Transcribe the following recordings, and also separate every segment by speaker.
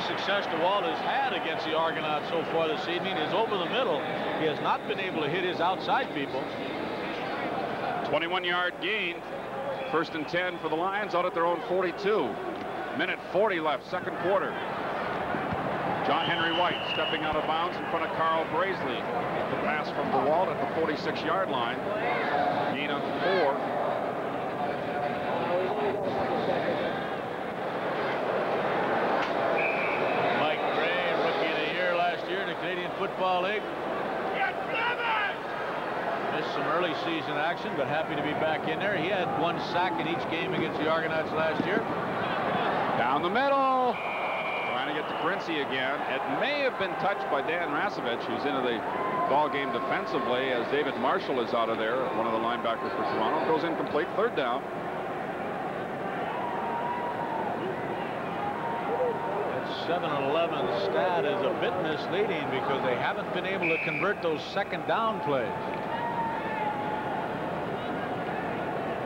Speaker 1: only success DeWalt has had against the Argonauts so far this evening is over the middle. He has not been able to hit his outside people.
Speaker 2: 21-yard gain. 1st and 10 for the Lions out at their own 42. Minute 40 left, second quarter. John Henry White stepping out of bounds in front of Carl Brazeley. The pass from DeWalt at the 46-yard line. Gain of 4.
Speaker 1: Mike Gray, rookie of the year last year in the Canadian Football League. Missed some early season action, but happy to be back in there. He had 1 sack in each game against the Argonauts last year.
Speaker 2: Down the middle. Trying to get to Quincy again. It may have been touched by Dan Rasevich, who's into the ball game defensively, as David Marshall is out of there, one of the linebackers for Toronto. Goes incomplete, 3rd down.
Speaker 1: That 7-11 stat is a bit misleading because they haven't been able to convert those 2nd down plays.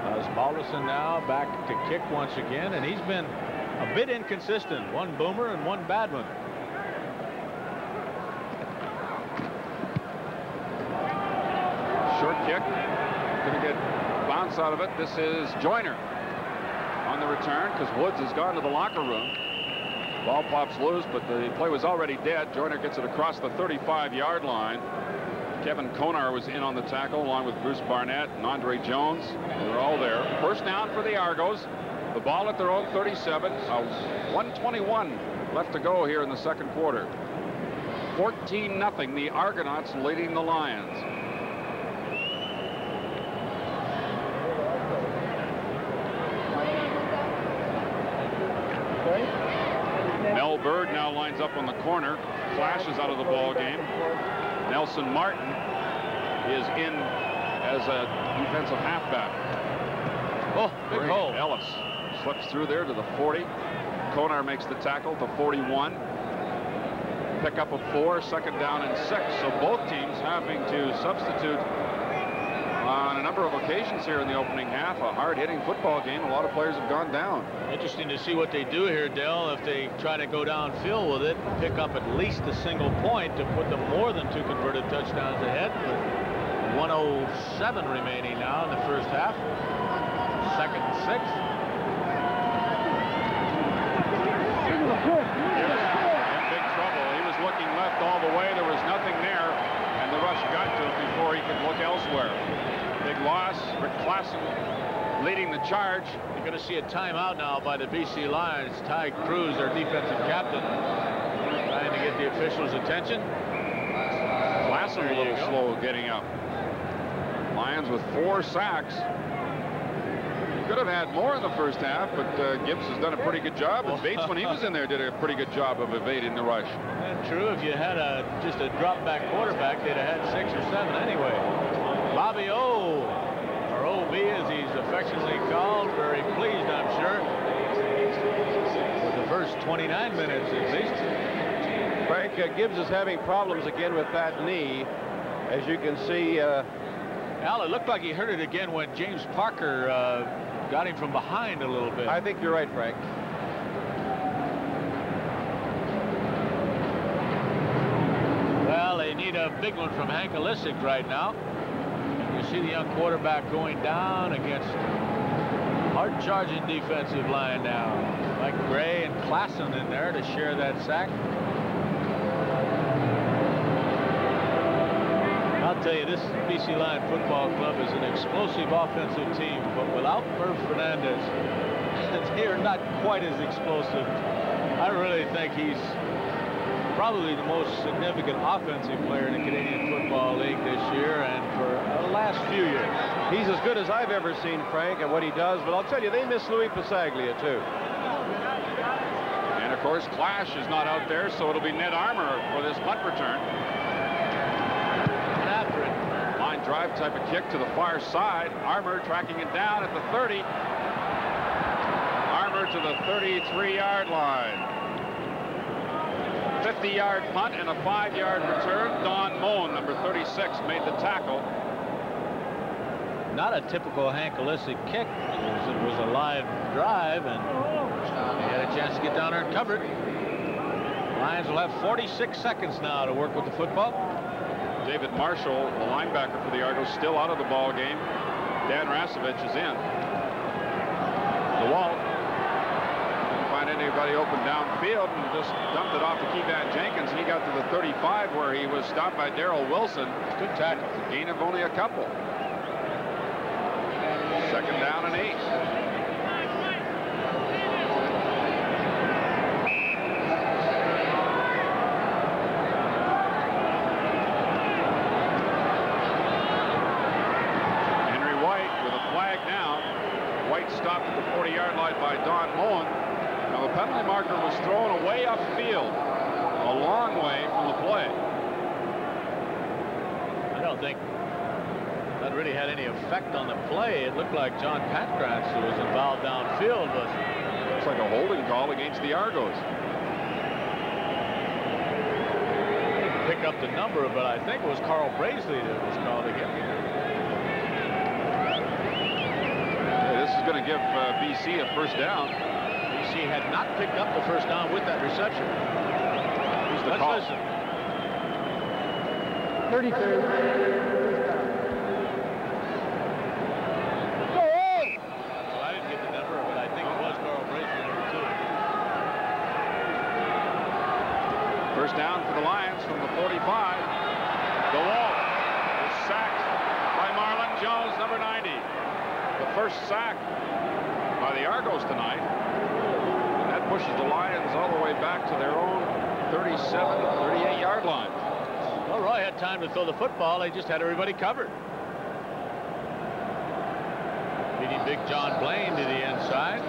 Speaker 1: Osbaldiston now back to kick once again, and he's been a bit inconsistent. 1 boomer and 1 bad one.
Speaker 2: Short kick. Going to get bounce out of it. This is Joyner on the return because Woods has gone to the locker room. Ball pops loose, but the play was already dead. Joyner gets it across the 35-yard line. Kevin Konar was in on the tackle along with Bruce Barnett and Andre Jones. They're all there. 1st down for the Argos. The ball at their own 37. 1:21 left to go here in the second quarter. 14-0. The Argonauts leading the Lions. Mel Bird now lines up on the corner. Flashes out of the ball game. Nelson Martin is in as a defensive halfback.
Speaker 1: Oh, big hole.
Speaker 2: Ellis slips through there to the 40. Konar makes the tackle to 41. Pickup of 4, 2nd down and 6. So both teams having to substitute on a number of occasions here in the opening half. A hard-hitting football game. A lot of players have gone down.
Speaker 1: Interesting to see what they do here, Dell. If they try to go downfield with it, pick up at least a single point to put them more than 2 converted touchdowns ahead. With 1:07 remaining now in the first half. 2nd and 6.
Speaker 2: In big trouble. He was looking left all the way. There was nothing there, and the rush got to him before he could look elsewhere. Big loss. Rick Klassen leading the charge.
Speaker 1: You're going to see a timeout now by the BC Lions. Ty Cruz, their defensive captain, trying to get the officials' attention.
Speaker 2: Klassen a little slow getting up. Lions with 4 sacks. Could have had more in the first half, but Gibbs has done a pretty good job. And Bates, when he was in there, did a pretty good job of evading the rush.
Speaker 1: True. If you had just a drop-back quarterback, they'd have had 6 or 7 anyway. Bobby O, or OB as he's affectionately called, very pleased, I'm sure, with the first 29 minutes at least.
Speaker 3: Frank, Gibbs is having problems again with that knee. As you can see,
Speaker 1: Al, it looked like he hurt it again when James Parker got him from behind a little bit.
Speaker 3: I think you're right, Frank.
Speaker 1: Well, they need a big one from Hank Alisic right now. You see the young quarterback going down against hard-charging defensive line now. Mike Gray and Klassen in there to share that sack. I'll tell you, this BC Lion Football Club is an explosive offensive team, but without Merv Fernandez, they are not quite as explosive. I really think he's probably the most significant offensive player in the Canadian Football League this year and for the last few years.
Speaker 3: He's as good as I've ever seen, Frank, at what he does, but I'll tell you, they miss Louis Pasaglia, too.
Speaker 2: And, of course, Clash is not out there, so it'll be Ned Armour for this punt return. Line drive type of kick to the far side. Armour tracking it down at the 30. Armour to the 33-yard line. 50-yard punt and a 5-yard return. Don Moen, number 36, made the tackle.
Speaker 1: Not a typical Hank Alisic kick. It was a live drive, and he had a chance to get down there and cover it. Lions will have 46 seconds now to work with the football.
Speaker 2: David Marshall, the linebacker for the Argos, still out of the ball game. Dan Rasevich is in. DeWalt didn't find anybody open downfield and just dumped it off to Kevan Jenkins. He got to the 35 where he was stopped by Darrell Wilson.
Speaker 1: Good tackle.
Speaker 2: Gain of only a couple. Second down and 8. Stopped at the 40-yard line by Don Moen. Now the penalty marker was thrown away upfield, a long way from the play.
Speaker 1: I don't think that really had any effect on the play. It looked like John Pancratz who was involved downfield. But
Speaker 2: looks like a holding call against the Argos.
Speaker 1: Pick up the number, but I think it was Carl Braisley that was called again.
Speaker 2: This is going to give BC a first down.
Speaker 1: BC had not picked up the first down with that reception.
Speaker 2: Let's call.
Speaker 1: Listen.
Speaker 4: 32. Go on!
Speaker 1: Well, I didn't get the number, but I think it was Carl Braisley, number 2.
Speaker 2: First down for the Lions from the 45. DeWalt is sacked by Marlon Jones, number 90. The first sack by the Argos tonight. And that pushes the Lions all the way back to their own 37, 38-yard line.
Speaker 1: Well, Roy had time to throw the football. They just had everybody covered. Leading big John Blaine to the inside.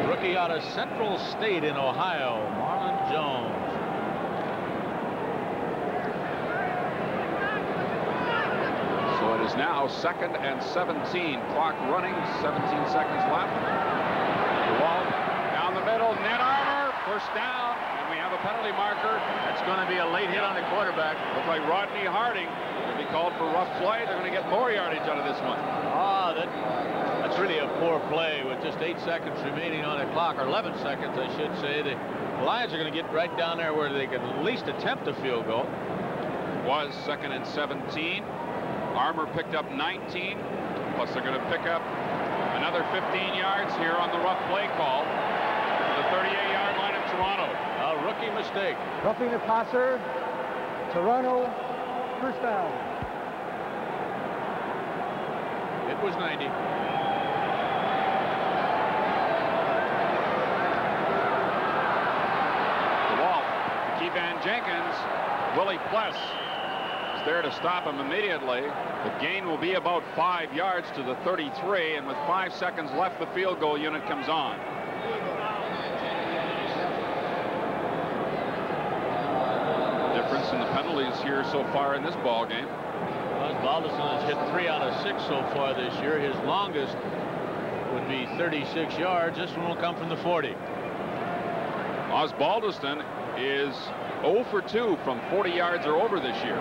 Speaker 1: Rookie out of Central State in Ohio, Marlon Jones.
Speaker 2: So it is now 2nd and 17. Clock running, 17 seconds left. DeWalt down the middle, net armor, first down, and we have a penalty marker.
Speaker 1: That's going to be a late hit on the quarterback.
Speaker 2: Looks like Rodney Harding will be called for rough play. They're going to get more yardage out of this one.
Speaker 1: That's really a poor play with just 8 seconds remaining on the clock, or 11 seconds, I should say. The Lions are going to get right down there where they can at least attempt a field goal.
Speaker 2: It was 2nd and 17. Armour picked up 19, plus they're going to pick up another 15 yards here on the rough play call to the 38-yard line of Toronto.
Speaker 1: A rookie mistake.
Speaker 4: Roughing the passer. Toronto, first down.
Speaker 1: It was 90.
Speaker 2: DeWalt, Kevan Jenkins, Willie Pless is there to stop him immediately. The gain will be about 5 yards to the 33, and with 5 seconds left, the field goal unit comes on. Difference in the penalties here so far in this ball game.
Speaker 1: Balderson has hit 3 out of 6 so far this year. His longest would be 36 yards. This one will come from the 40.
Speaker 2: Osbaldiston is 0 for 2 from 40 yards or over this year.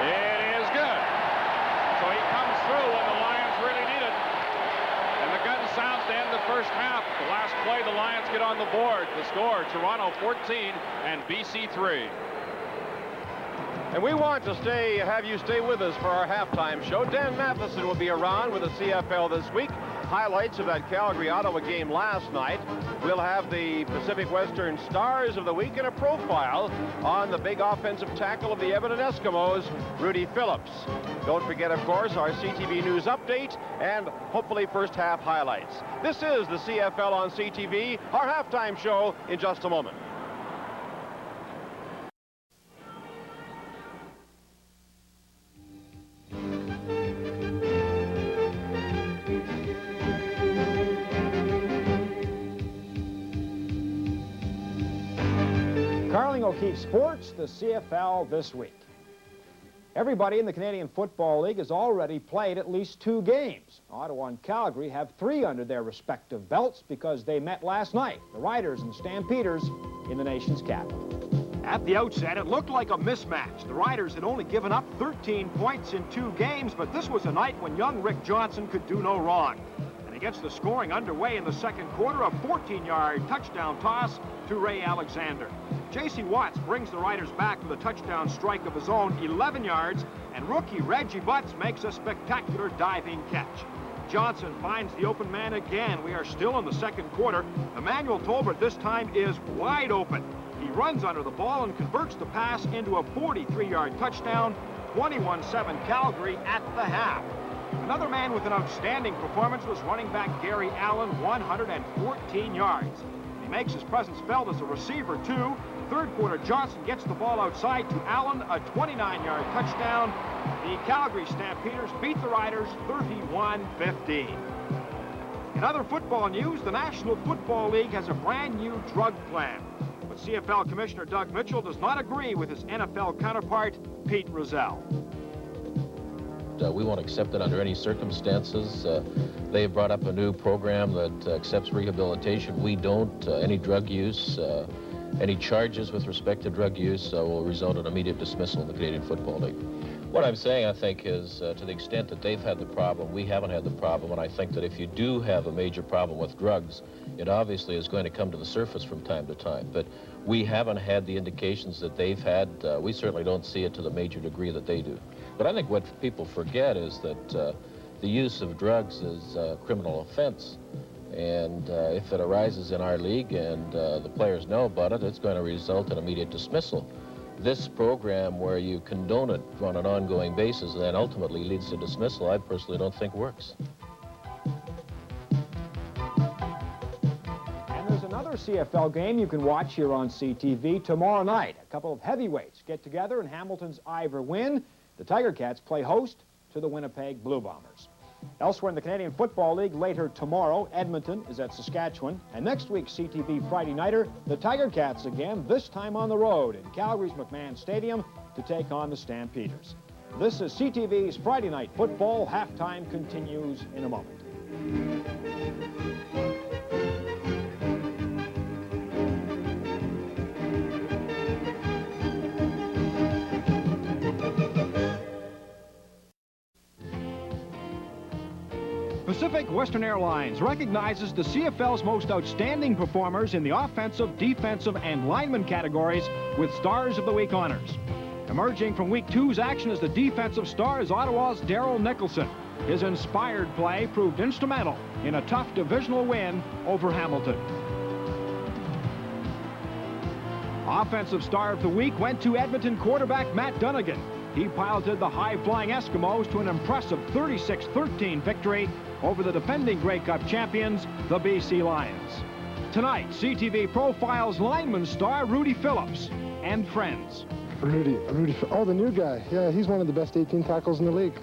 Speaker 2: It is good. So he comes through when the Lions really need it. And the gun sounds to end the first half. The last play, the Lions get on the board. The score, Toronto 14 and BC 3.
Speaker 3: And we want to have you stay with us for our halftime show. Dan Matheson will be around with the CFL this week. Highlights of that Calgary-Ottawa game last night. We'll have the Pacific Western Stars of the Week and a profile on the big offensive tackle of the Edmonton Eskimos, Rudy Phillips. Don't forget, of course, our CTV News update and hopefully first half highlights. This is the CFL on CTV, our halftime show in just a moment.
Speaker 5: O'Keefe Sports, the CFL this week. Everybody in the Canadian Football League has already played at least 2 games. Ottawa and Calgary have 3 under their respective belts because they met last night, the Riders and Stampeders, in the nation's capital.
Speaker 6: At the outset, it looked like a mismatch. The Riders had only given up 13 points in 2 games, but this was a night when young Rick Johnson could do no wrong. And He gets the scoring underway in the second quarter, a 14-yard touchdown toss to Ray Alexander. J.C. Watts brings the Riders back with a touchdown strike of his own, 11 yards, and rookie Reggie Butts makes a spectacular diving catch. Johnson finds the open man again. We are still in the second quarter. Emmanuel Tolbert this time is wide open. He runs under the ball and converts the pass into a 43-yard touchdown, 21-7 Calgary at the half. Another man with an outstanding performance was running back Gary Allen, 114 yards. He makes his presence felt as a receiver, too. Third quarter, Johnson gets the ball outside to Allen, a 29-yard touchdown. The Calgary Stampeders beat the Riders 31-15. In other football news, the National Football League has a brand new drug plan. But CFL Commissioner Doug Mitchell does not agree with his NFL counterpart, Pete Rozelle.
Speaker 7: We won't accept it under any circumstances. They have brought up a new program that accepts rehabilitation. We don't. Any drug use, any charges with respect to drug use will result in immediate dismissal in the Canadian Football League. What I'm saying, I think, is to the extent that they've had the problem, we haven't had the problem, and I think that if you do have a major problem with drugs, it obviously is going to come to the surface from time to time. But we haven't had the indications that they've had. We certainly don't see it to the major degree that they do. But I think what people forget is that the use of drugs is a criminal offense. And if it arises in our league and the players know about it, it's going to result in immediate dismissal. This program where you condone it on an ongoing basis and then ultimately leads to dismissal, I personally don't think works.
Speaker 5: And there's another CFL game you can watch here on CTV tomorrow night. A couple of heavyweights get together in Hamilton's Ivor Wynn. The Tiger Cats play host to the Winnipeg Blue Bombers. Elsewhere in the Canadian Football League, later tomorrow, Edmonton is at Saskatchewan. And next week's CTV Friday Nighter, the Tiger Cats again, this time on the road in Calgary's McMahon Stadium to take on the Stampeders. This is CTV's Friday Night Football. Halftime continues in a moment.
Speaker 6: Pacific Western Airlines recognizes the CFL's most outstanding performers in the offensive, defensive, and lineman categories with Stars of the Week honors. Emerging from Week 2's action as the defensive star is Ottawa's Darryl Nicholson. His inspired play proved instrumental in a tough divisional win over Hamilton. Offensive Star of the Week went to Edmonton quarterback Matt Dunnigan. He piloted the high-flying Eskimos to an impressive 36-13 victory over the defending Grey Cup champions, the BC Lions. Tonight, CTV profiles lineman star Rudy Phillips and friends.
Speaker 8: Rudy, oh, the new guy. Yeah, he's one of the best 18 tackles in the league.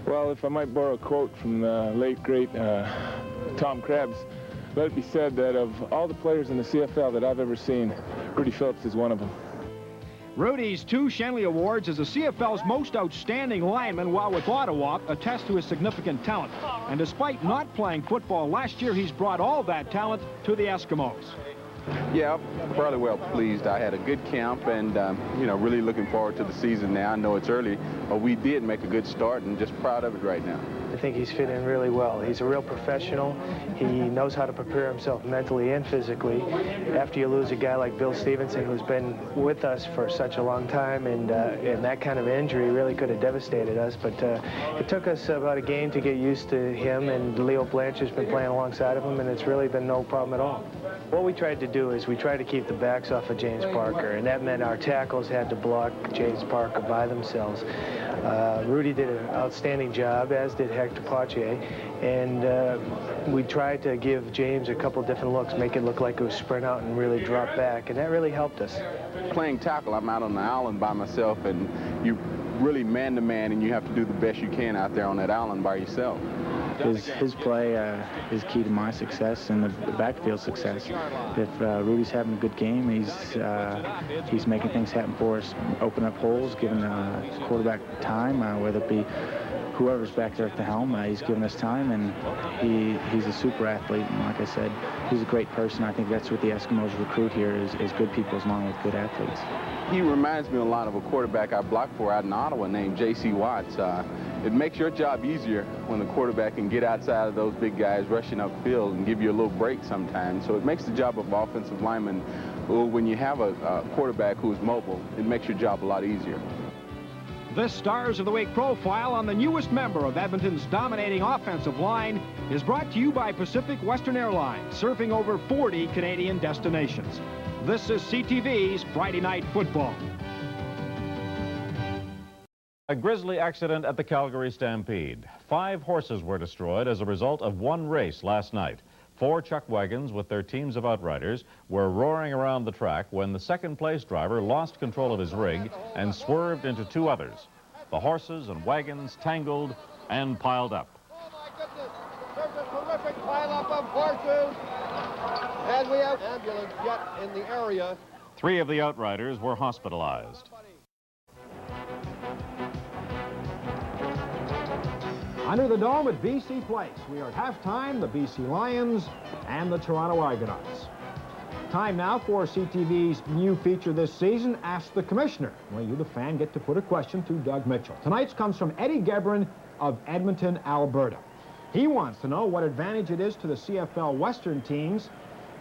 Speaker 9: Well, if I might borrow a quote from the late, great Tom Krebs, let it be said that of all the players in the CFL that I've ever seen, Rudy Phillips is one of them.
Speaker 6: Rudy's 2 Shenley Awards as the CFL's most outstanding lineman while with Ottawa attest to his significant talent. And despite not playing football last year, he's brought all that talent to the Eskimos.
Speaker 10: Yeah, I'm fairly well pleased. I had a good camp and, really looking forward to the season now. I know it's early, but we did make a good start and just proud of it right now.
Speaker 11: I think he's fit in really well. He's a real professional. He knows how to prepare himself mentally and physically. After you lose a guy like Bill Stevenson, who's been with us for such a long time, and that kind of injury really could have devastated us. But it took us about a game to get used to him, and Leo Blanchard's been playing alongside of him, and it's really been no problem at all. What we tried to do is we tried to keep the backs off of James Parker, and that meant our tackles had to block James Parker by themselves. Rudy did an outstanding job, as did Hector Pache, and we tried to give James a couple different looks, make it look like it was sprint out and really drop back, and that really helped us.
Speaker 10: Playing tackle, I'm out on the island by myself, and you really man-to-man, and you have to do the best you can out there on that island by yourself.
Speaker 12: His play is key to my success and the backfield success. If Rudy's having a good game, he's making things happen for us, open up holes, giving the quarterback time, whether it be whoever's back there at the helm. He's giving us time, and he's a super athlete. And like I said, he's a great person. I think that's what the Eskimos recruit here is good people along with good athletes.
Speaker 10: He reminds me a lot of a quarterback I blocked for out in Ottawa named J.C. Watts. it makes your job easier when the quarterback can get outside of those big guys rushing upfield and give you a little break sometimes. So it makes the job of offensive lineman, when you have a quarterback who is mobile, it makes your job a lot easier.
Speaker 6: This Stars of the Week profile on the newest member of Edmonton's dominating offensive line is brought to you by Pacific Western Airlines, serving over 40 Canadian destinations. This is CTV's Friday Night Football.
Speaker 13: A grisly accident at the Calgary Stampede. 5 horses were destroyed as a result of one race last night. 4 chuck wagons with their teams of outriders were roaring around the track when the second-place driver lost control of his rig and swerved into 2 others. The horses and wagons tangled and piled up.
Speaker 14: Oh, my goodness. There's a terrific pileup of horses. And we have ambulance yet in the area.
Speaker 13: 3 of the outriders were hospitalized.
Speaker 5: Under the dome at BC Place, we are at halftime, the BC Lions and the Toronto Argonauts. Time now for CTV's new feature this season, Ask the Commissioner, where you, the fan, get to put a question to Doug Mitchell. Tonight's comes from Eddie Gebrin of Edmonton, Alberta. He wants to know what advantage it is to the CFL Western teams.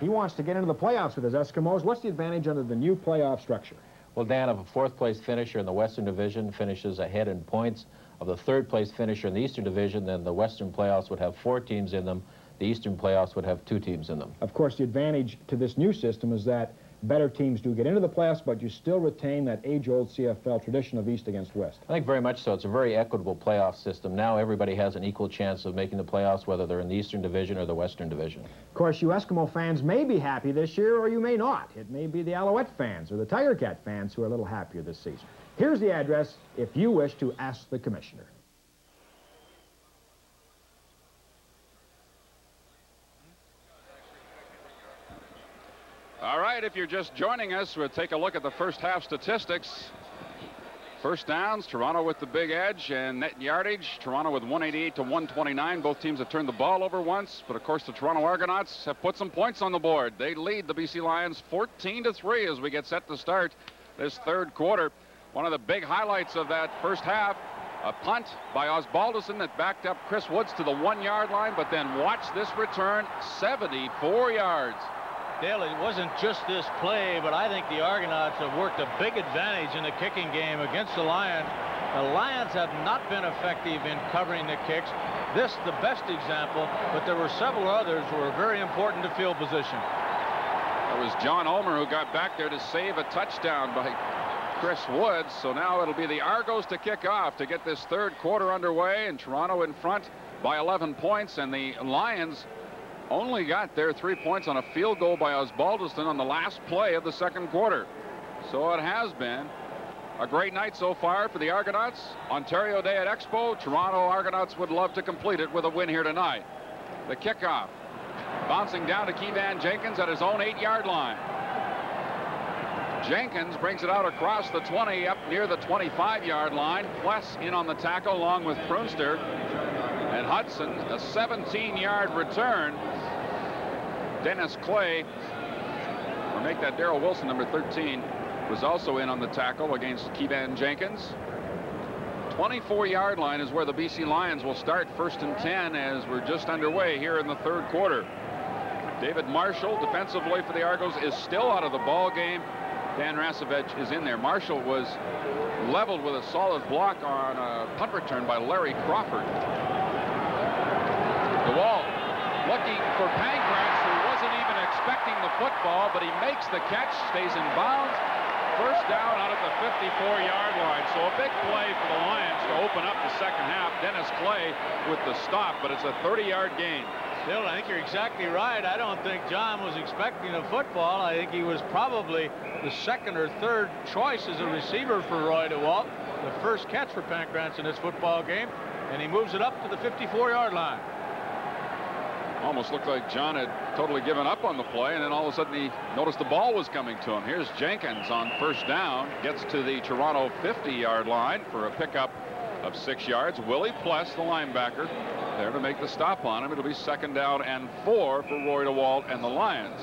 Speaker 5: He wants to get into the playoffs with his Eskimos. What's the advantage under the new playoff structure?
Speaker 7: Well, Dan, if a 4th-place finisher in the Western Division finishes ahead in points of the 3rd-place finisher in the Eastern Division, then the Western playoffs would have 4 teams in them. The Eastern playoffs would have 2 teams in them.
Speaker 5: Of course, the advantage to this new system is that better teams do get into the playoffs, but you still retain that age-old CFL tradition of East against West.
Speaker 7: I think very much so. It's a very equitable playoff system. Now everybody has an equal chance of making the playoffs, whether they're in the Eastern Division or the Western Division.
Speaker 5: Of course, you Eskimo fans may be happy this year, or you may not. It may be the Alouette fans or the Tiger Cat fans who are a little happier this season. Here's the address if you wish to ask the Commissioner.
Speaker 2: All right, if you're just joining us, we'll take a look at the first half statistics. First downs, Toronto with the big edge, and net yardage, Toronto with 188 to 129. Both teams have turned the ball over once, but of course the Toronto Argonauts have put some points on the board. They lead the BC Lions 14-3 as we get set to start this 3rd quarter. One of the big highlights of that first half, a punt by Osbaldiston that backed up Chris Woods to the 1-yard line, but then watch this return, 74 yards.
Speaker 1: Dale, it wasn't just this play, but I think the Argonauts have worked a big advantage in the kicking game against the Lions. The Lions have not been effective in covering the kicks. This, the best example, but there were several others who were very important to field position.
Speaker 2: It was John Ulmer who got back there to save a touchdown by Chris Woods. So now it'll be the Argos to kick off to get this 3rd quarter underway, and Toronto in front by 11 points, and the Lions only got their 3 points on a field goal by Osbaldiston on the last play of the 2nd quarter. So it has been a great night so far for the Argonauts. Ontario Day at Expo. Toronto Argonauts would love to complete it with a win here tonight. The kickoff bouncing down to Keevan Jenkins at his own 8-yard line. Jenkins brings it out across the 20 up near the 25-yard line. Pless in on the tackle along with Prunster. And Hudson, a 17-yard return. Dennis Clay, or make that Darrell Wilson, number 13, was also in on the tackle against Keevan Jenkins. 24-yard line is where the BC Lions will start 1st and 10 as we're just underway here in the 3rd quarter. David Marshall, defensively for the Argos, is still out of the ball game. Dan Rasevich is in there. Marshall was leveled with a solid block on a punt return by Larry Crawford. DeWalt looking for Pancratz, who wasn't even expecting the football, but he makes the catch, stays in bounds. First down out at the 54-yard line. So a big play for the Lions to open up the 2nd half. Dennis Clay with the stop, but it's a 30-yard gain.
Speaker 1: Bill, I think you're exactly right. I don't think John was expecting the football. I think he was probably the 2nd or 3rd choice as a receiver for Roy DeWalt. The first catch for Pancratz in this football game, and he moves it up to the 54-yard line.
Speaker 2: Almost looked like John had totally given up on the play, and then all of a sudden he noticed the ball was coming to him. Here's Jenkins on 1st down, gets to the Toronto 50-yard line for a pickup of 6 yards. Willie Pless, the linebacker, there to make the stop on him. It'll be 2nd down and 4 for Roy DeWalt and the Lions.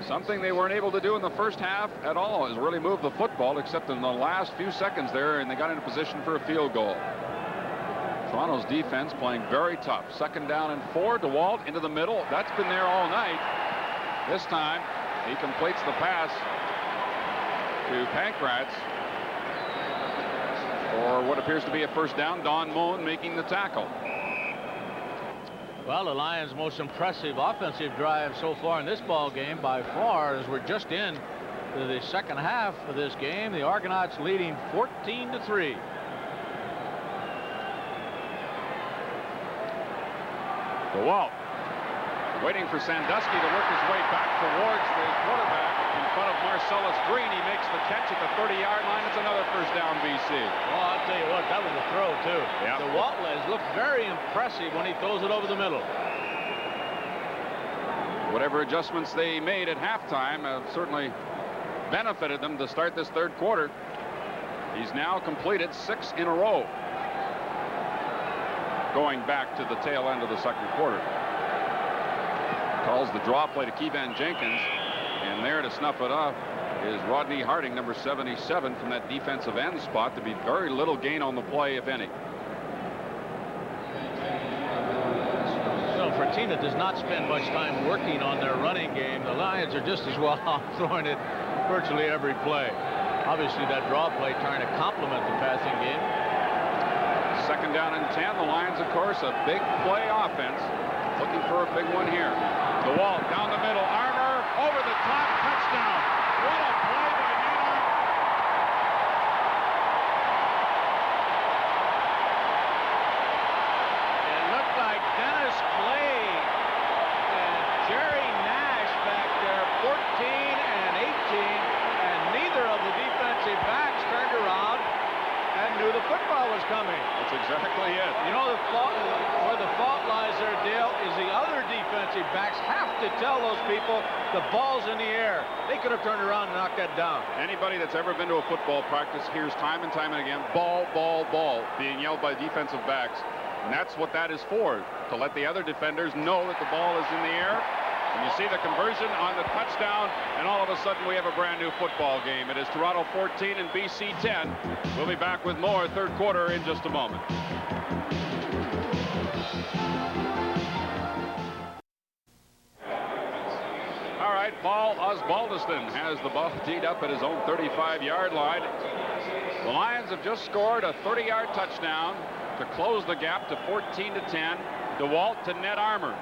Speaker 2: Something they weren't able to do in the first half at all is really move the football, except in the last few seconds there, and they got into position for a field goal. Toronto's defense playing very tough. 2nd down and 4. DeWalt into the middle. That's been there all night. This time he completes the pass to Pankratz for what appears to be a 1st down. Don Moon making the tackle.
Speaker 1: Well, the Lions' most impressive offensive drive so far in this ball game by far, as we're just in the second half of this game. The Argonauts leading 14-3.
Speaker 2: DeWalt waiting for Sandusky to work his way back towards the quarterback in front of Marcellus Green. He makes the catch at the 30-yard line. It's another 1st down, BC.
Speaker 1: Well, I'll tell you what, that was a throw, too.
Speaker 2: Yep.
Speaker 1: DeWalt has looked very impressive when he throws it over the middle.
Speaker 2: Whatever adjustments they made at halftime have certainly benefited them to start this 3rd quarter. He's now completed 6 in a row, going back to the tail end of the 2nd quarter. Calls the draw play to Kevan Jenkins, and there to snuff it off is Rodney Harding, number 77, from that defensive end spot. To be very little gain on the play, if any.
Speaker 1: So for a team that does not spend much time working on their running game, the Lions are just as well off throwing it virtually every play. Obviously that draw play trying to complement the passing game.
Speaker 2: 2nd down and 10. The Lions, of course, a big play offense. Looking for a big one here. DeWalt down the middle. Armour over the top. Touchdown. What a play by Nate Armour.
Speaker 1: It looked like Dennis Clay and Jerry Nash back there, 14 and 18, and neither of the defensive backs turned around and knew the football was coming.
Speaker 2: That's exactly it.
Speaker 1: You know, where the fault lies there, Dale, is the other defensive backs have to tell those people the ball's in the air. They could have turned around and knocked that down.
Speaker 2: Anybody that's ever been to a football practice hears time and time and again, ball, ball, ball, being yelled by defensive backs. And that's what that is for, to let the other defenders know that the ball is in the air. And you see the conversion on the touchdown, and all of a sudden we have a brand new football game. It is Toronto 14 and BC 10. We'll be back with more 3rd quarter in just a moment. All right, Paul Osbaldiston has the ball teed up at his own 35-yard line. The Lions have just scored a 30-yard touchdown to close the gap to 14-10. DeWalt to Ned Armour,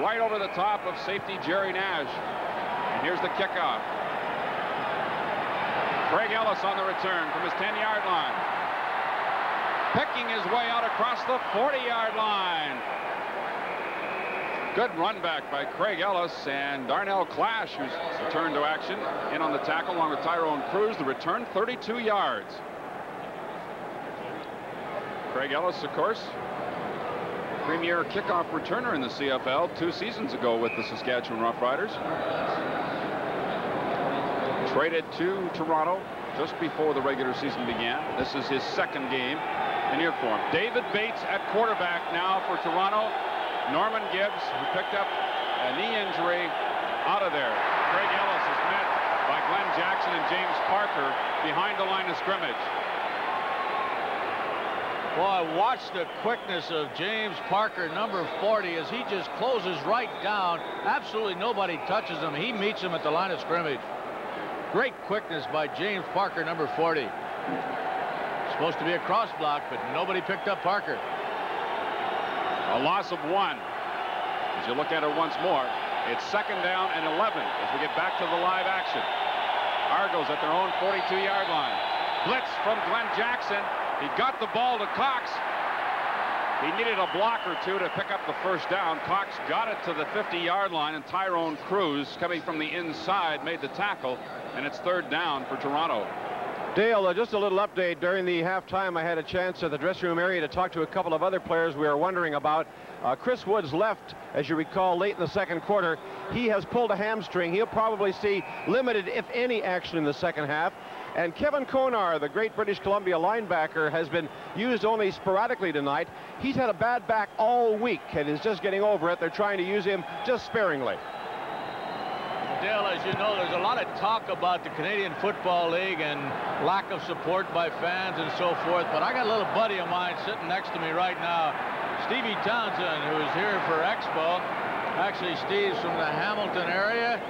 Speaker 2: right over the top of safety Jerry Nash. And here's the kickoff. Craig Ellis on the return from his 10-yard line. Picking his way out across the 40-yard line. Good run back by Craig Ellis, and Darnell Clash, who's returned to action, in on the tackle along with Tyrone Cruz. The return 32 yards. Craig Ellis, of course, premier kickoff returner in the CFL 2 seasons ago with the Saskatchewan Roughriders. Traded to Toronto just before the regular season began. This is his 2nd game in uniform. David Bates at quarterback now for Toronto. Norman Gibbs, who picked up a knee injury, out of there. Craig Ellis is met by Glenn Jackson and James Parker behind the line of scrimmage.
Speaker 1: Boy, watch the quickness of James Parker, number 40, as he just closes right down. Absolutely nobody touches him. He meets him at the line of scrimmage. Great quickness by James Parker, number 40. Supposed to be a cross block, but nobody picked up Parker.
Speaker 2: A loss of 1. As you look at it once more, it's 2nd down and 11 as we get back to the live action. Argos at their own 42-yard line. Blitz from Glenn Jackson. He got the ball to Cox. He needed a block or two to pick up the 1st down. Cox got it to the 50-yard line, and Tyrone Cruz, coming from the inside, made the tackle, and it's 3rd down for Toronto.
Speaker 3: Dale, just a little update. During the halftime, I had a chance at the dressing room area to talk to a couple of other players we were wondering about. Chris Woods left, as you recall, late in the 2nd quarter. He has pulled a hamstring. He'll probably see limited, if any, action in the 2nd half. And Kevin Konar, the great British Columbia linebacker, has been used only sporadically tonight. He's had a bad back all week and is just getting over it. They're trying to use him just sparingly.
Speaker 1: Dale, as you know, there's a lot of talk about the Canadian Football League and lack of support by fans and so forth, but I got a little buddy of mine sitting next to me right now, Stevie Townsend, who is here for Expo. Actually, Steve's from the Hamilton area,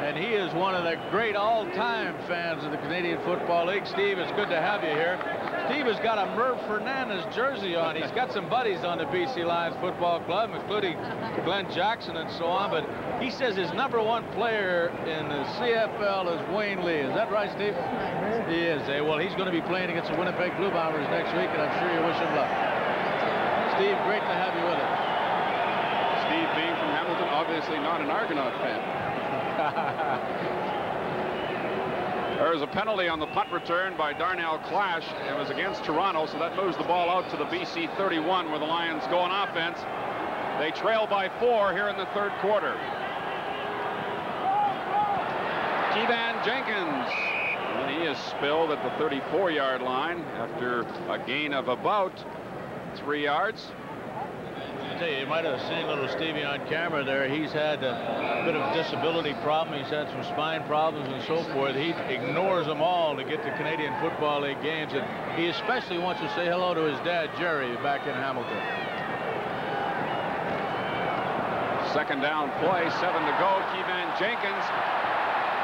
Speaker 1: and he is one of the great all-time fans of the Canadian Football League. Steve, it's good to have you here. Steve has got a Merv Fernandez jersey on. He's got some buddies on the BC Lions Football Club, including Glenn Jackson and so on, but he says his #1 player in the CFL is Wayne Lee. Is that right, Steve? He is. Well, he's going to be playing against the Winnipeg Blue Bombers next week, and I'm sure you wish him luck. Steve, great to have you with us.
Speaker 2: Steve, being from Hamilton, obviously not an Argonaut fan. There's a penalty on the punt return by Darnell Clash. It was against Toronto, so that moves the ball out to the BC 31, where the Lions go on offense. They trail by 4 here in the third quarter. Keevan Jenkins, and he is spilled at the 34-yard line after a gain of about 3 yards.
Speaker 1: I tell you might have seen little Stevie on camera there. He's had a bit of disability problem. He's had some spine problems and so forth. He ignores them all to get to Canadian Football League games, and he especially wants to say hello to his dad, Jerry, back in Hamilton.
Speaker 2: Second down play, 7 to go. Keevan Jenkins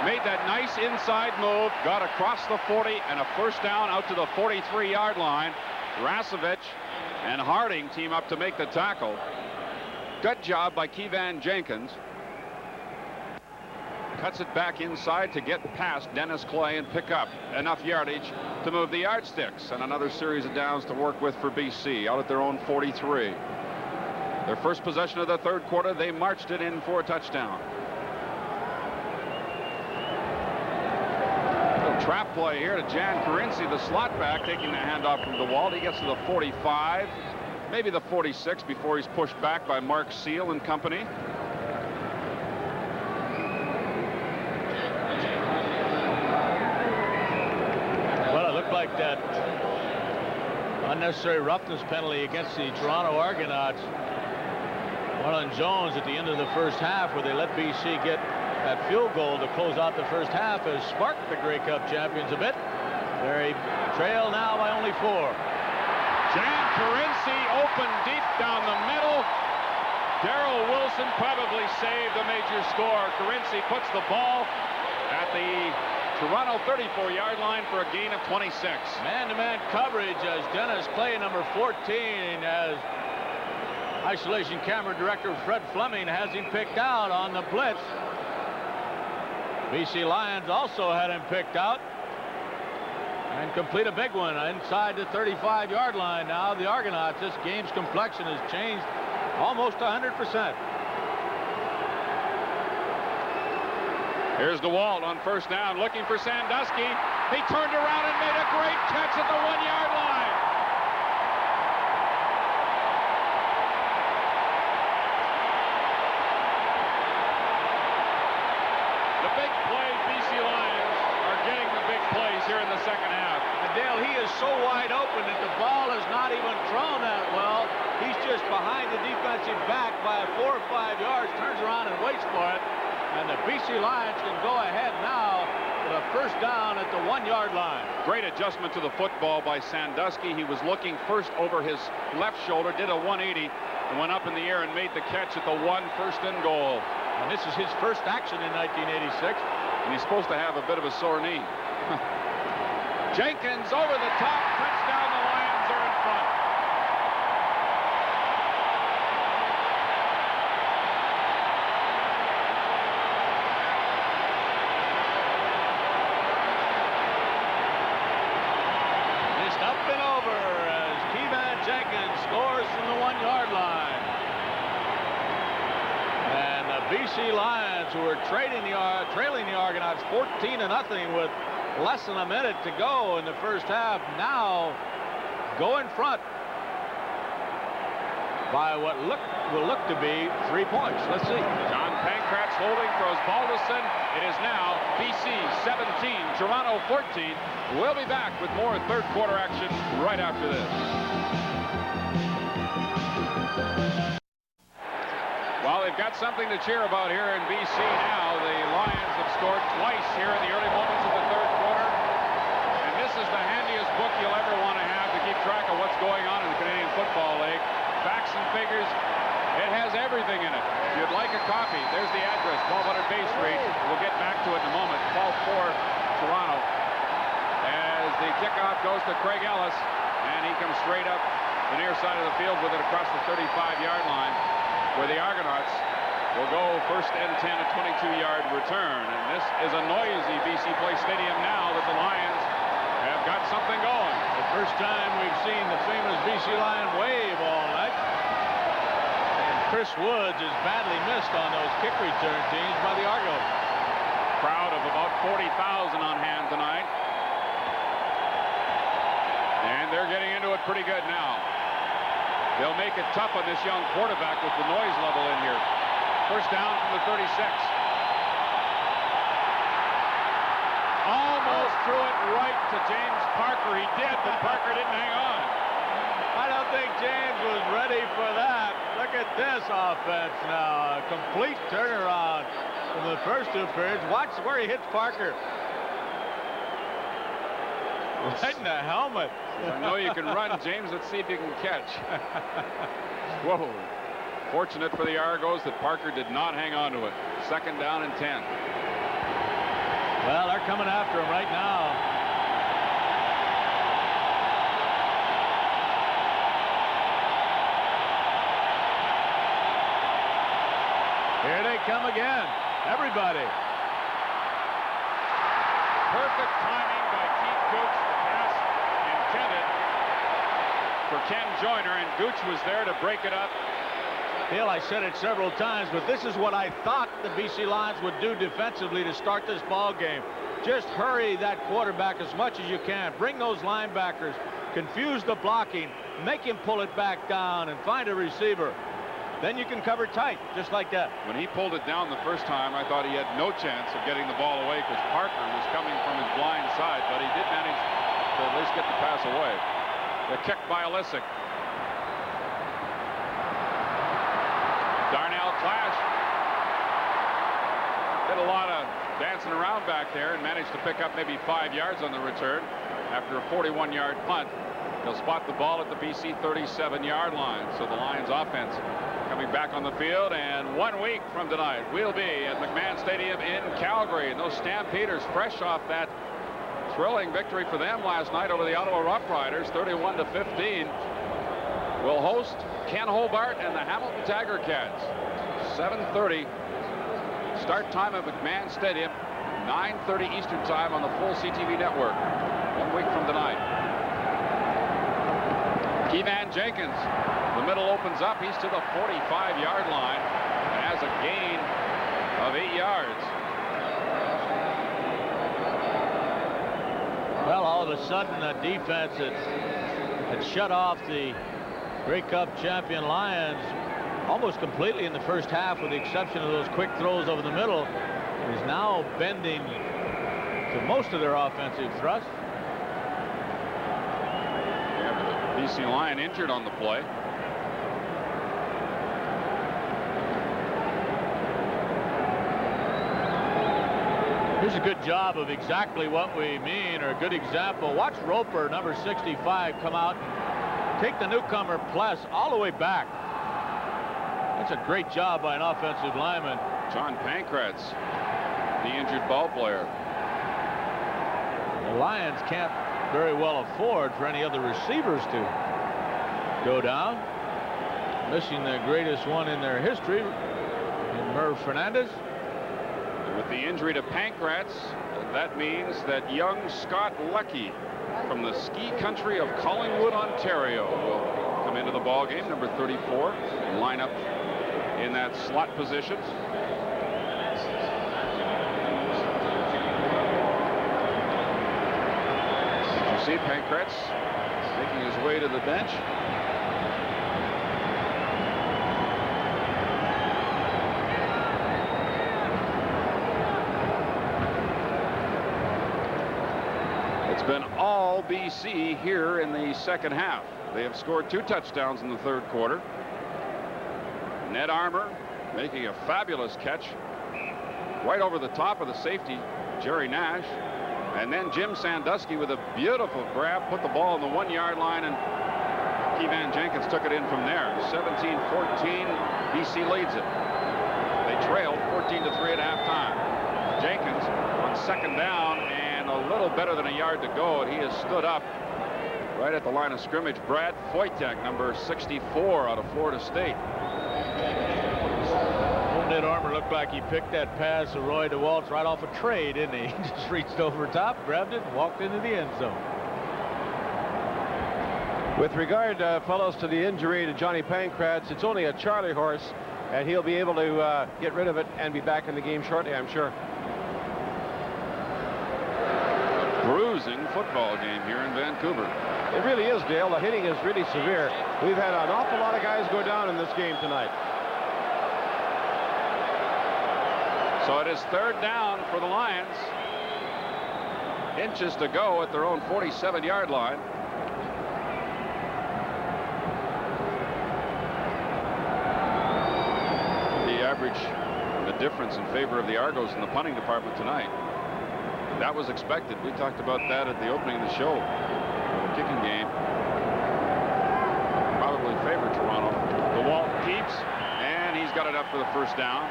Speaker 2: made that nice inside move, got across the 40, and a first down out to the 43-yard line. Rasevich and Harding team up to make the tackle. Good job by Keevan Jenkins. Cuts it back inside to get past Dennis Clay and pick up enough yardage to move the yardsticks, and another series of downs to work with for BC out at their own 43. Their first possession of the third quarter, they marched it in for a touchdown. Little trap play here to Jan Carinci, the slot back, taking the handoff from DeWalt. He gets to the 45, maybe the 46, before he's pushed back by Mark Seal and company.
Speaker 1: Well, it looked like that unnecessary roughness penalty against the Toronto Argonauts. Marlon Jones at the end of the first half, where they let BC get that field goal to close out the first half, has sparked the Grey Cup champions a bit. They trail now by only 4.
Speaker 2: Jan Carinci open deep down the middle. Darrell Wilson probably saved a major score. Carinci puts the ball at the Toronto 34-yard line for a gain of 26.
Speaker 1: Man-to-man coverage as Dennis Clay, number 14, as isolation camera director Fred Fleming has him picked out on the blitz. BC Lions also had him picked out and complete a big one inside the 35-yard line. Now the Argonauts, this game's complexion has changed almost 100%.
Speaker 2: Here's DeWalt on first down, looking for Sandusky. He turned around and made a great catch at the 1-yard line. The big play, BC Lions are getting the big plays here in the second half.
Speaker 1: And Dale, he is so wide open that the ball is not even thrown that well. He's just behind the defensive back by 4 or 5 yards, turns around and waits for it. And the BC Lions can go ahead now with a first down at the 1-yard line.
Speaker 2: Great adjustment to the football by Sandusky. He was looking first over his left shoulder, did a 180, and went up in the air and made the catch at the 1 first and goal.
Speaker 1: And this is his first action in 1986.
Speaker 2: And he's supposed to have a bit of a sore knee. Jenkins over the top, touchdown, the Lions are in front.
Speaker 1: Just up and over as Keevan Jenkins scores from the 1-yard line. And the BC Lions, who are trailing the Argonauts 14-0 with less than a minute to go in the first half, now go in front by what will look to be 3 points. Let's see.
Speaker 2: John Pankratz holding, throws Balderson. It is now BC 17, Toronto 14. We'll be back with more third quarter action right after this. Well, they've got something to cheer about here in BC now. The Lions have scored twice here in the early moments of the third quarter. And this is the handiest book you'll ever want to have to keep track of what's going on in the Canadian Football League. Facts and figures. It has everything in it. If you'd like a copy, there's the address, 1200 Bay Street. We'll get back to it in a moment. 12-4 Toronto. As the kickoff goes to Craig Ellis, and he comes straight up the near side of the field with it across the 35-yard line, where the Argonauts will go first and 10, a 22-yard return. And this is a noisy BC Place Stadium now that the Lions have got something going.
Speaker 1: The first time we've seen the famous BC Lion wave all night. And Chris Woods is badly missed on those kick return teams by the Argonauts.
Speaker 2: Crowd of about 40,000 on hand tonight. And they're getting into it pretty good now. They'll make it tough on this young quarterback with the noise level in here. First down from the 36. Almost threw it right to James Parker. He did, but Parker didn't hang on.
Speaker 1: I don't think James was ready for that. Look at this offense now. A complete turnaround from the first two periods. Watch where he hits Parker. Right in the helmet.
Speaker 2: I know you can run, James. Let's see if you can catch. Whoa. Fortunate for the Argos that Parker did not hang on to it. Second down and 10.
Speaker 1: Well, they're coming after him right now. Here they come again. Everybody.
Speaker 2: Perfect timing by Keith Gooch. The pass intended for Ken Joyner, and Gooch was there to break it up.
Speaker 1: Bill, I said it several times, but this is what I thought the BC Lions would do defensively to start this ball game. Just hurry that quarterback as much as you can. Bring those linebackers. Confuse the blocking. Make him pull it back down and find a receiver. Then you can cover tight, just like that.
Speaker 2: When he pulled it down the first time, I thought he had no chance of getting the ball away because Parker was coming from his blind side, but he did manage to at least get the pass away. The kick by Olisic. Darnell Clash did a lot of dancing around back there and managed to pick up maybe 5 yards on the return after a 41-yard punt. He'll spot the ball at the BC 37-yard line. So the Lions offense coming back on the field, and 1 week from tonight we'll be at McMahon Stadium in Calgary, and those Stampeders fresh off that thrilling victory for them last night over the Ottawa Rough Riders, 31-15, will host Ken Hobart and the Hamilton Tiger Cats. 7:30 start time at McMahon Stadium, 9:30 Eastern time on the full CTV network. 1 week from tonight. Keevan Jenkins, the middle opens up. He's to the 45-yard line and has a gain of 8 yards.
Speaker 1: Well, all of a sudden, the defense had shut off the Grey Cup champion Lions almost completely in the first half, with the exception of those quick throws over the middle, is now bending to most of their offensive thrust.
Speaker 2: BC Lion injured on the play.
Speaker 1: Here's a good job of exactly what we mean, or a good example. Watch Roper, number 65, come out and take the newcomer Pless all the way back. That's a great job by an offensive lineman.
Speaker 2: John Pankratz, the injured ball player.
Speaker 1: The Lions can't very well afford for any other receivers to go down. Missing the greatest one in their history in Merv Fernandez.
Speaker 2: With the injury to Pankratz, that means that young Scott Leckie from the ski country of Collingwood, Ontario, will come into the ball game, number 34, and line up in that slot position. You see Pankratz making his way to the bench. It's been all BC here in the second half. They have scored 2 touchdowns in the third quarter. Ned Armour making a fabulous catch right over the top of the safety, Jerry Nash. And then Jim Sandusky with a beautiful grab, put the ball on the 1-yard line, and Kevan Jenkins took it in from there. 17-14, BC leads it. They trailed 14-3 at halftime. Jenkins on second down and a little better than a yard to go, and he has stood up right at the line of scrimmage. Brad Foytek, number 64 out of Florida State.
Speaker 1: Ned Armour looked like he picked that pass of Roy DeWalt's right off a trade, didn't he? He just reached over top, grabbed it, and walked into the end zone.
Speaker 3: With regard, fellows, to the injury to Johnny Pankratz, it's only a Charlie horse, and he'll be able to get rid of it and be back in the game shortly, I'm sure.
Speaker 2: A bruising football game here in Vancouver.
Speaker 3: It really is, Dale. The hitting is really severe. We've had an awful lot of guys go down in this game tonight.
Speaker 2: So it is third down for the Lions. Inches to go at their own 47-yard line. The average, the difference in favor of the Argos in the punting department tonight. That was expected. We talked about that at the opening of the show. The kicking game probably favored Toronto. DeWalt keeps, and he's got it up for the first down.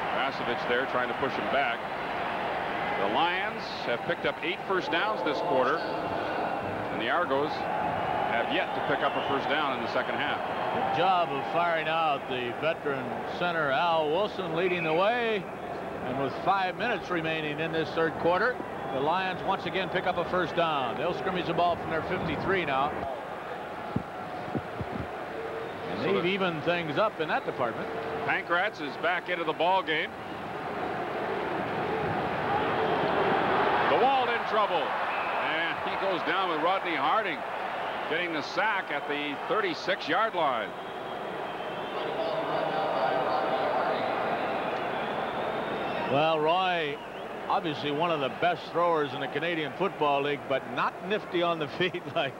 Speaker 2: Vasevich there trying to push him back. The Lions have picked up 8 first downs this quarter, and the Argos have yet to pick up a first down in the second half.
Speaker 1: Good job of firing out. The veteran center Al Wilson leading the way, and with 5 minutes remaining in this third quarter, the Lions once again pick up a first down. They'll scrimmage the ball from their 53 now. And they've evened things up in that department.
Speaker 2: Pankratz is back into the ball game. DeWalt in trouble, and he goes down with Rodney Harding getting the sack at the 36-yard line.
Speaker 1: Well, Roy, obviously one of the best throwers in the Canadian Football League, but not nifty on the feet like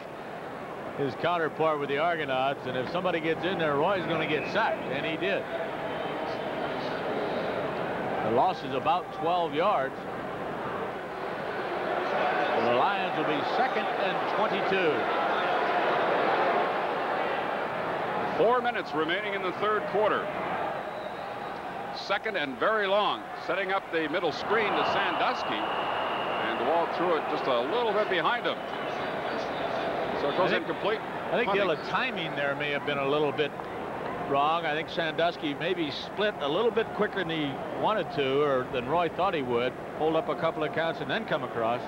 Speaker 1: his counterpart with the Argonauts. And if somebody gets in there, Roy's going to get sacked, and he did. The loss is about 12 yards. The Lions will be 2nd and 22.
Speaker 2: 4 minutes remaining in the third quarter. Second and very long. Setting up the middle screen to Sandusky. And DeWalt threw it just a little bit behind him. So it goes incomplete.
Speaker 1: I think the timing there may have been a little bit wrong. I think Sandusky maybe split a little bit quicker than he wanted to, or than Roy thought he would. Hold up a couple of counts and then come across.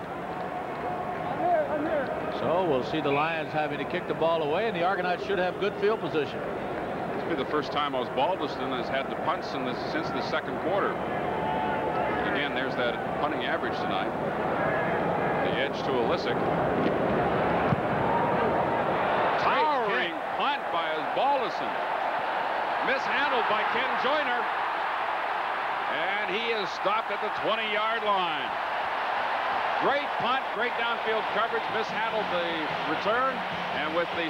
Speaker 4: I'm here.
Speaker 1: So we'll see the Lions having to kick the ball away, and the Argonauts should have good field position.
Speaker 2: This will be the first time Osbaldiston has had to punt since the second quarter. Again, there's that punting average tonight. The edge to Olisic. Towering punt by Osbaldiston. Mishandled by Ken Joyner. And he is stopped at the 20-yard line. Great punt, great downfield coverage, mishandled the return, and with the